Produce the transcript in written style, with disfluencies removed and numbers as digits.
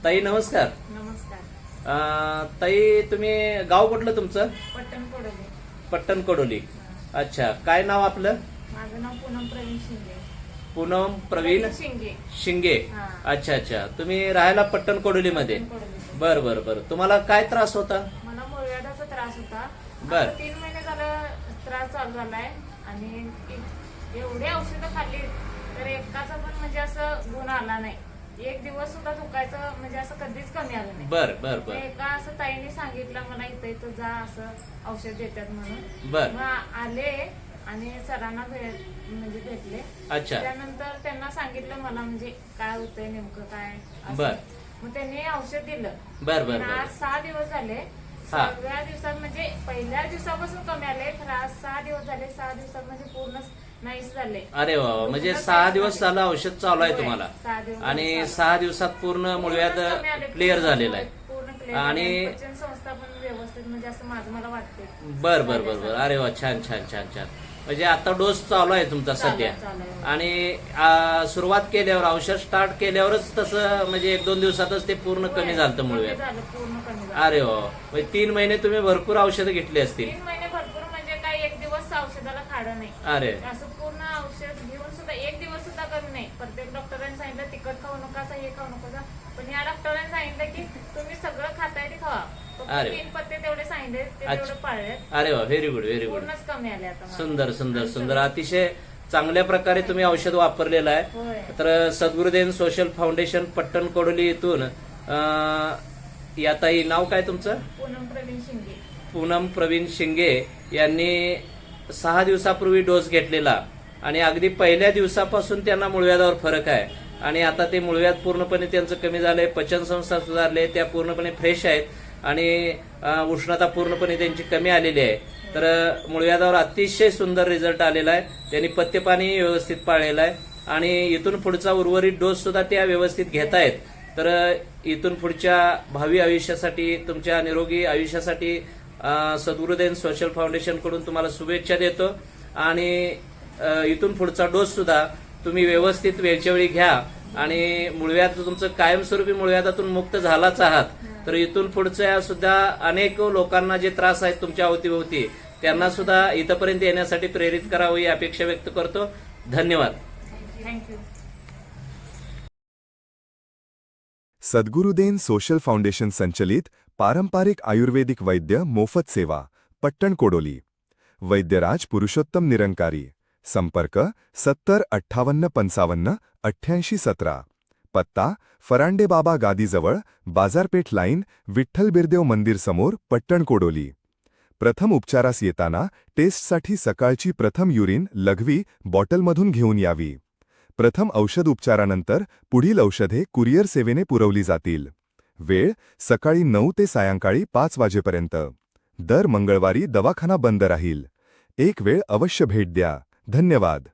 ताई नमस्कार. नमस्कार. ताई तुम्ही गाव कुठलं तुमचं? पट्टण कोडोली. पट्टण कोडोली. अच्छा, काय नाव आपलं? माझं नाव पूनम प्रवीण शिंदे. पूनम प्रवीण शिंगे. शिंगे. हा. अच्छा अच्छा, तुम्ही राहायला पट्टण कोडोली मध्ये? पट्टण कोडोलीमध्ये. बर बर बर. तुम्हाला काय त्रास होता? मला मूळव्याधाचा त्रास होता. बर. आता 3 महिने झालं त्रास चालू झालाय आणि एवढे औषधं खाल्ली तर एकाचा पण म्हणजे असं गुण आला नाही. एक दिवस सुद्धा दुखायचं म्हणजे असं कधीच कमी आलं नाही. बर बर बर. एका असं ताईने सांगितलं मला इथं इथं जा असं औषध देतात म्हणून. बर. मग आले आणि सरांना म्हणजे भेटले. अच्छा. त्यानंतर त्यांना सांगितलं मला म्हणजे काय होतंय नेमकं काय असं. बर. मग त्यांनी औषध दिलं. बर बर पण बर. आज 6 दिवस झाले. हा. 6व्या दिवसात म्हणजे पहिल्या दिवसापासून कमी आले तर आज 6 दिवस झाले. 6 दिवसात म्हणजे पूर्ण नाहीच झाले. अरे वा वा. म्हणजे पूर्ण 6 काहीच दिवस नाही. झालं औषध चालू आहे होय, तुम्हाला 6 दिवस आणि झाले. 6 दिवसात पूर्ण मुळव्याध पूर्णच कमी आले. क्लिअर झालेलं आहे. पूर्ण क्लिअर आणि- पचन संस्था पण व्यवस्थित म्हणजे असं माझं मला वाटते. बर बर बर बर. अरे वा, छान छान छान छान. म्हणजे आता डोस चालू आहे तुमचा चालू सध्या आहे, चालू आहे. आणि सुरुवात केल्यावर औषध स्टार्ट केल्यावरच तसं म्हणजे 1-2 दिवसातच ते पूर्ण कमी झालं कमी मुळव्याध? झालं, पूर्ण कमी झालं. अरे वा. म्हणजे 3 महिने तुम्ही भरपूर औषधं घेतली असतील? 3 महिने भरपूर म्हणजे काय एक दिवस औषधाला खाडं नाही. अरे असं पूर्ण औषध घेऊन सुद्धा एक दिवस सुद्धा कमी नाही. प्रत्येक डॉक्टरांनी सांगितलं तिखट खाऊ नका हे खाऊ नका, पण या डॉक्टरांनी सांगितलं की तुम्ही सगळं खाताय ते खावा. फक्त अरे. 3 पत्ते तेवढे सांगितले ते अच्छा. तेवढे पाळले. अरे वा, व्हेरी गुड व्हेरी गुड. पूर्णच कमी आले आता मला. सुंदर सुंदर सुंदर. अतिशय चांगल्या प्रकारे तुम्ही औषध वापरलेलं आहे. होय. तर सद्गुरुदेव सोशल फाउंडेशन पट्टण कोडोली इथून या ताई, नाव काय तुमचं? पूनम प्रवीण शिंगे. पूनम प्रवीण शिंगे यांनी 6 दिवसापूर्वी डोस घेतलेला आणि अगदी पहिल्या दिवसापासून त्यांना मुळव्याधावर फरक आहे आणि आता ते मुळव्याध पूर्णपणे त्यांचं कमी झालंय. पचन संस्था सुधारले, त्या पूर्णपणे फ्रेश आहेत आणि उष्णता पूर्णपणे त्यांची कमी आलेली आहे. तर मुळव्याधावर अतिशय सुंदर रिझल्ट आलेला आहे. त्यांनी पथ्यपाणी व्यवस्थित पाळलेलं आहे आणि इथून पुढचा उर्वरित डोस सुद्धा त्या व्यवस्थित घेतायत. तर इथून पुढच्या भावी आयुष्यासाठी, तुमच्या निरोगी आयुष्यासाठी सद्गुरुदेव सोशल फाउंडेशन कडून तुम्हाला शुभेच्छा देतो आणि इथून पुढचा डोस सुद्धा तुम्ही व्यवस्थित वेळच्या वेळी घ्या आणि मुळव्याध तुमचं कायमस्वरूपी मुळव्याधातून मुक्त झालाच आहात. तर इथून पुढच्या सुद्धा अनेक लोकांना जे त्रास आहेत तुमच्या अवतीभोवती त्यांना सुद्धा इथपर्यंत येण्यासाठी प्रेरित करावं ही अपेक्षा व्यक्त करतो. धन्यवाद. थँक्यू. सद्गुरुदेव सोशल फाउंडेशन संचलित पारंपरिक आयुर्वेदिक वैद्य मोफत सेवा पट्टण कोडोली. वैद्यराज पुरुषोत्तम निरंकारी. संपर्क 70 58 55 88 17. पत्ता फरांडे बाबा गादीजवळ, बाजारपेठ लाईन, विठ्ठल बिरदेव मंदिर समोर, पट्टण कोडोली. प्रथम उपचारास येताना टेस्टसाठी सकाळची प्रथम युरिन लघवी बॉटलमधून घेऊन यावी. प्रथम औषध उपचारानंतर पुढील औषधे कुरिअर सेवेने पुरवली जातील. वेळ सकाळी 9 ते सायंकाळी 5 वाजेपर्यंत. दर मंगळवारी दवाखाना बंद राहील. एक वेळ अवश्य भेट द्या. धन्यवाद.